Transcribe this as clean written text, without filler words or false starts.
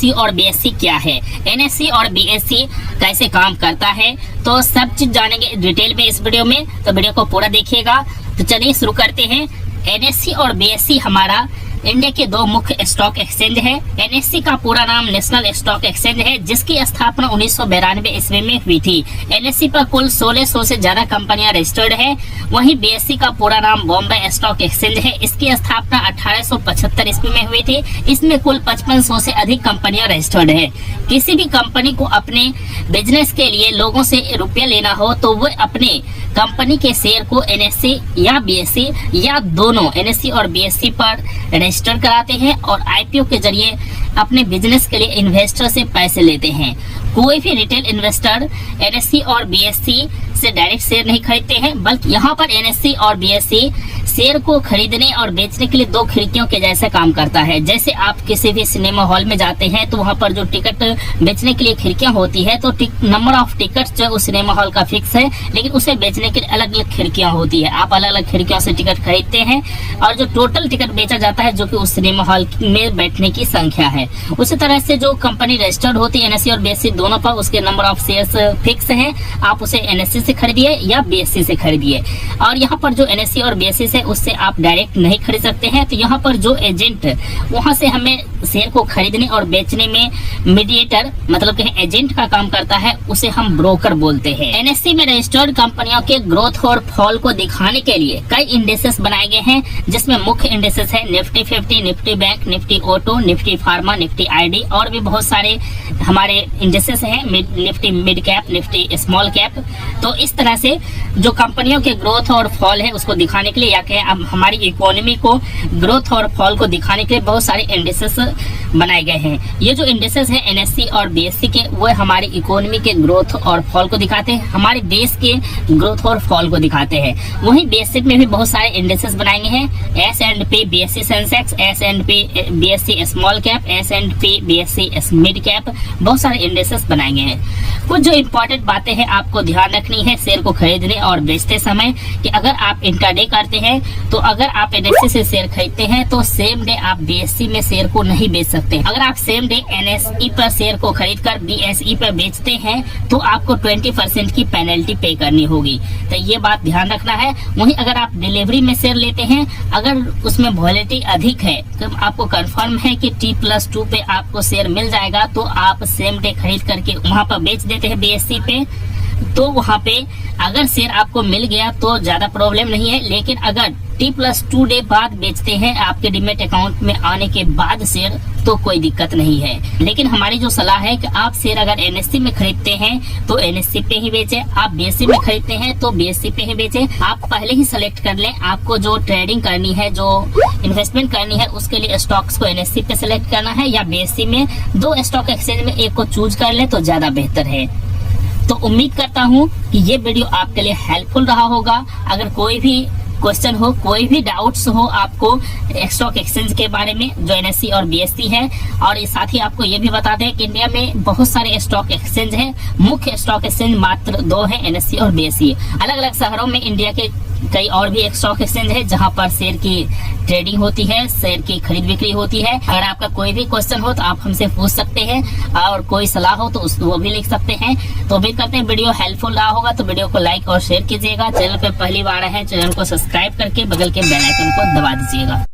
NSC और BSc क्या है, एनएससी और बीएससी कैसे काम करता है, तो सब चीज जानेंगे डिटेल में इस वीडियो में। तो वीडियो को पूरा देखिएगा। तो चलिए शुरू करते हैं। एनएससी और बीएससी हमारा इंडिया के दो मुख्य स्टॉक एक्सचेंज है। एनएससी का पूरा नाम नेशनल स्टॉक एक्सचेंज है, जिसकी स्थापना 1992 ईस्वी में हुई थी। एनएससी पर कुल 1600 से ज्यादा कंपनियां रजिस्टर्ड है। वहीं बीएससी का पूरा नाम बॉम्बे स्टॉक एक्सचेंज है। इसकी स्थापना 1875 ईस्वी में हुई थी। इसमें कुल 5500 से अधिक कंपनियां रजिस्टर्ड है। किसी भी कंपनी को अपने बिजनेस के लिए लोगों से रुपया लेना हो तो वो अपने कंपनी के शेयर को एनएससी या बीएससी या दोनों एनएससी और बीएससी पर रजिस्टर कराते हैं और आईपीओ के जरिए अपने बिजनेस के लिए इन्वेस्टर से पैसे लेते हैं। कोई भी रिटेल इन्वेस्टर एनएससी और बीएससी से डायरेक्ट शेयर नहीं खरीदते हैं, बल्कि यहाँ पर एनएससी और बीएससी शेयर को खरीदने और बेचने के लिए दो खिड़कियों के जैसे काम करता है। जैसे आप किसी भी सिनेमा हॉल में जाते हैं तो वहाँ पर जो टिकट बेचने के लिए खिड़कियां होती है, तो नंबर ऑफ टिकट जो उस सिनेमा हॉल का फिक्स है, लेकिन उसे बेचने के लिए अलग अलग खिड़कियां होती है। आप अलग अलग खिड़कियों से टिकट खरीदते हैं और जो टोटल टिकट बेचा जाता है, जो कि उस सिनेमा हॉल में बैठने की संख्या है। उसी तरह से जो कंपनी रजिस्टर्ड होती है एनएससी और बीएससी दोनों पर, उसके नंबर ऑफ शेयर्स फिक्स है। आप उसे एनएससी से खरीदिए या बीएससी से खरीदिए। और यहाँ पर जो एनएससी और बीएससी से उससे आप डायरेक्ट नहीं खरीद सकते हैं। तो यहाँ पर जो एजेंट वहां से हमें शेयर को खरीदने और बेचने में मीडिएटर मतलब कि एजेंट का काम करता है, उसे हम ब्रोकर बोलते हैं। एनएससी में रजिस्टर्ड कंपनियों के ग्रोथ और फॉल को दिखाने के लिए कई इंडेक्सेस बनाए गए हैं, जिसमें मुख्य इंडेक्सेस है Nifty 50, Nifty bank, Nifty auto, Nifty pharma, Nifty ID और भी बहुत सारे हमारे इंडेक्सेस हैं। Nifty mid cap, Nifty small cap. तो इस तरह से जो कंपनियों के ग्रोथ और फॉल है उसको दिखाने के लिए, या कहें हमारी इकोनॉमी को ग्रोथ और फॉल को दिखाने के लिए बहुत सारे इंडेक्सेस बनाए गए हैं। ये जो इंडेक्सेस हैं एनएससी और बीएससी के, वो हमारी इकोनॉमी के ग्रोथ और फॉल को दिखाते हैं, हमारे देश के ग्रोथ और फॉल को दिखाते हैं। वहीं बीएससी में भी बहुत सारे इंडेक्सेस बनाए गए हैं। S&P BSc Sensex, S&P BSc small cap, S&P BSc mid cap, बहुत सारे इंडेक्सेस बनाए गए हैं। कुछ जो इंपॉर्टेंट बातें हैं आपको ध्यान रखनी है शेयर को खरीदने और बेचते समय, कि अगर आप इंट्राडे करते हैं तो अगर आप एनएससी से शेयर खरीदते हैं तो सेम डे आप बीएससी में शेयर को नहीं बेच सकते। अगर आप सेम डे एनएसई पर शेयर को खरीदकर बीएसई पर बेचते हैं तो आपको 20% की पेनल्टी पे करनी होगी। तो ये बात ध्यान रखना है। वहीं अगर आप डिलीवरी में शेयर लेते हैं, अगर उसमें वॉलेटिलिटी अधिक है तो आपको कंफर्म है कि T+2 पे आपको शेयर मिल जाएगा, तो आप सेम डे खरीद करके वहां पर बेच देते हैं बीएससी पे। तो वहां पे अगर शेयर आपको मिल गया तो ज्यादा प्रॉब्लम नहीं है, लेकिन अगर T+2 डे बाद बेचते हैं आपके डीमेट अकाउंट में आने के बाद शेयर, तो कोई दिक्कत नहीं है। लेकिन हमारी जो सलाह है कि आप शेयर अगर एनएससी में खरीदते हैं तो एनएससी पे ही बेचें, आप बीएससी में खरीदते हैं तो बीएससी पे ही बेचें। आप पहले ही सेलेक्ट कर लें आपको जो ट्रेडिंग करनी है, जो इन्वेस्टमेंट करनी है, उसके लिए स्टॉक्स को एनएससी पे सेलेक्ट करना है या बीएससी में। दो स्टॉक एक्सचेंज में एक को चूज कर ले तो ज्यादा बेहतर है। तो उम्मीद करता हूँ कि ये वीडियो आपके लिए हेल्पफुल रहा होगा। अगर कोई भी क्वेश्चन हो, कोई भी डाउट्स हो आपको स्टॉक एक्सचेंज के बारे में जो एनएससी और बीएससी है, और साथ ही आपको ये भी बता दें कि इंडिया में बहुत सारे स्टॉक एक्सचेंज हैं। मुख्य स्टॉक एक्सचेंज मात्र दो है, एनएससी और बीएससी। अलग अलग शहरों में इंडिया के कई और भी स्टॉक एक्सचेंज है जहां पर शेयर की ट्रेडिंग होती है, शेयर की खरीद बिक्री होती है। अगर आपका कोई भी क्वेश्चन हो तो आप हमसे पूछ सकते हैं, और कोई सलाह हो तो वो भी लिख सकते हैं। तो उम्मीद करते हैं वीडियो हेल्पफुल रहा होगा। तो वीडियो को लाइक और शेयर कीजिएगा। चैनल पे पहली बार है, चैनल को सब्सक्राइब करके बगल के बेल आइकन को दबा दीजिएगा।